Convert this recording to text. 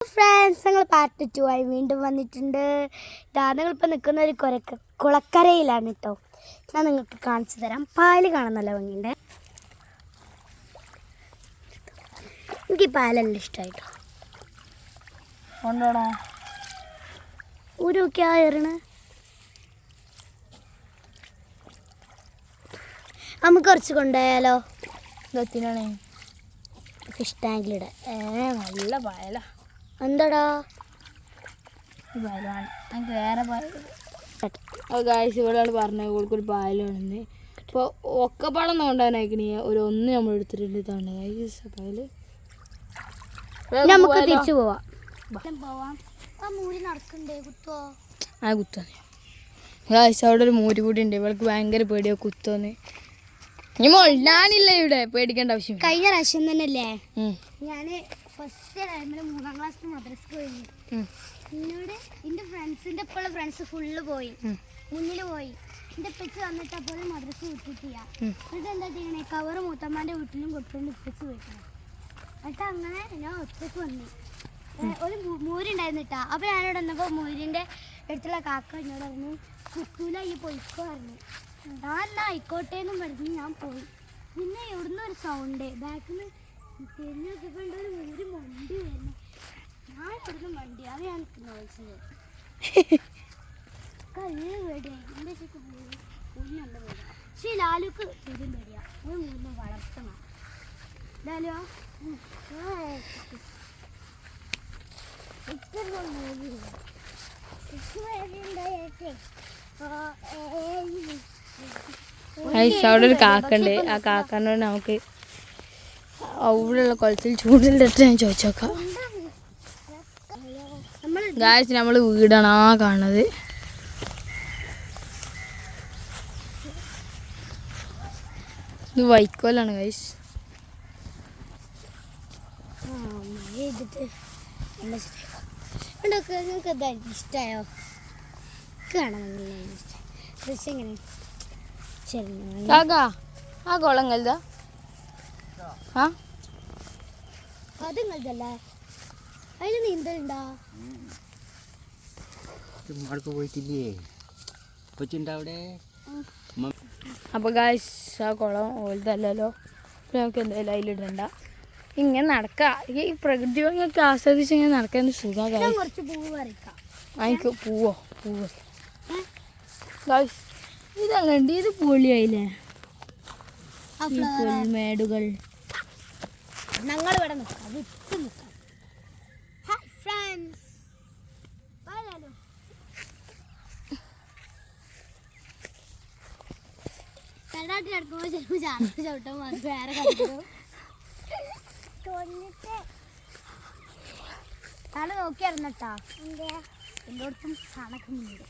Friends, ഞങ്ങൾ part 2 ആയി വീണ്ടും വന്നിട്ടുണ്ട്. ഞങ്ങളിപ്പോൾ നിൽക്കുന്ന ഒരു കുളക്കരയിലാണ് കേട്ടോ. ഞാൻ നിങ്ങൾക്ക് കാണിച്ചു തരാം. പാല് കാണാൻ നല്ല ഭംഗിയുണ്ട്. എനിക്ക് ഈ പാലെല്ലാം ഇഷ്ടമായിട്ടോ. കൊണ്ടോണോ ഒരു കയറണ് നമുക്ക് കുറച്ച് കൊണ്ടുപോയാലോ? ഇതെത്തിനാണേ ഫിഷ് ടാങ്കിലിടെ. നല്ല പായല. എന്താടാ പായലാണ് എനിക്ക് വേറെ പായൽ. കാഴ്ച ഇവിടെ പറഞ്ഞ ഒരു പായലാണെന്ന്. ഇപ്പോൾ ഒക്കെപ്പാടൊന്നും കൊണ്ടുപോകാനായിക്കണേ ഒന്ന് നമ്മൾ എടുത്തിട്ടുണ്ട്. ഇതാണ് പായല്. നമുക്ക് തിരിച്ചു പോവാം. ആ കുത്തോന്നെ കാഴ്ച അവിടെ ഒരു മൂരി കൂടി ഉണ്ട്. ഇവൾക്ക് ഭയങ്കര പേടിയോ കുത്തോന്ന്. ഇനി ഞാനില്ല ഇവിടെ, പേടിക്കേണ്ട ആവശ്യം. കഴിഞ്ഞ പ്രാവശ്യം തന്നെയല്ലേ ഞാന് ഫസ്റ്റ് ടൈമിൽ 3ാം ക്ലാസ്സിൽ മദ്രസക്ക് പോയി. എന്നോട് എൻ്റെ ഫ്രണ്ട്സിൻ്റെ ഇപ്പോഴുള്ള ഫ്രണ്ട്സ് ഫുള്ള് പോയി, മുന്നിൽ പോയി. എൻ്റെ ഉപ്പച്ച് വന്നിട്ട് അപ്പോൾ മദ്രസ വിട്ടിട്ടില്ല. എന്നിട്ട് എന്താ ചെയ്യണേ, കവറ് മൂത്തമ്മാൻ്റെ വീട്ടിലും കൊടുത്തുകൊണ്ട് ഉപ്പച്ച് പോയിക്കണം. എന്നിട്ട് അങ്ങനെ ഞാൻ ഒറ്റക്ക് വന്നു. ഒരു മൂരുണ്ടായിരുന്നിട്ടാ. അപ്പോൾ ഞാനിവിടെ വന്നപ്പോൾ മൂരിൻ്റെ അടുത്തുള്ള കാക്ക എന്നോട് പറഞ്ഞു, കുത്തൂല ഈ പൊയ്ക്കോ പറഞ്ഞു. ഞാൻ എന്നാ ആയിക്കോട്ടേന്നും പറഞ്ഞ് ഞാൻ പോയി. പിന്നെ എവിടുന്ന് ഒരു സൗണ്ട് ബാക്കിൽ നിന്ന് തിരിഞ്ഞ് നോക്കിയപ്പോൾ ഒരു മൂര് മണ്ടി വരുന്നു. ഞാൻ ഇവിടുന്ന് മണ്ടി, അത് ഞാൻ നോക്കിച്ചത്. കല്ല് പേടിയായി. എൻ്റെ ചേച്ചി മൂരിനുണ്ട് പേടിയ. പക്ഷേ ലാലുക്ക് പേരും പേടിയാ. ഒരു മൂരിനെ വളർത്തണം. ലാലു അവിടെ ഒരു കാക്കണ്ട്. ആ കാക്കനോട് നമുക്ക് അവിടെയുള്ള കുളത്തിൽ ചൂടിലിട്ട് ഞാൻ ചോദിച്ചോക്കാം. ഗായ്സ്, നമ്മൾ വീടാണ് ആ കാണുന്നത്. ഇത് വൈക്കോലാണ് ഗായ്സ്. നിങ്ങൾക്ക് എന്തായാലും ഇഷ്ടമായോ? കാണാൻ കൃഷി എങ്ങനെ ആ കുളം കരുതാ അത് നിങ്ങളതല്ലേ? അതിൽ നീന്തലുണ്ടാ? അപ്പോൾ ഗായ്സ്, ആ കുളം ഓൽതല്ലല്ലോ. നമുക്ക് എന്തായാലും അതിലിടണ്ട. ഇങ്ങനെ നടക്കാം. ഈ പ്രകൃതി ഭംഗിയൊക്കെ ആസ്വദിച്ച് ഇങ്ങനെ നടക്കാൻ സുഖം. കുറച്ച് പൂവ് പറിക്കാം. എനിക്ക് പൂവോ ഗായ്സ്, ഇതങ്ങണ്ട്. ഇത് പൊളിയായില്ലേ ഈ പുൽമേടുകൾ. ഞങ്ങളിവിടെ നിൽക്കാം, വിട്ട് നിൽക്കാം. ഹായ് ഫ്രണ്ട്സ്, കണ്ടാട്ടി നടക്കുമ്പോൾ ചിലപ്പോൾ ചവിട്ടാൻ മാത്രം വേറെ കളിക്കും. തല നോക്കിയായിരുന്നട്ടാ. എല്ലായിടത്തും കാണക്കുന്നുണ്ട്.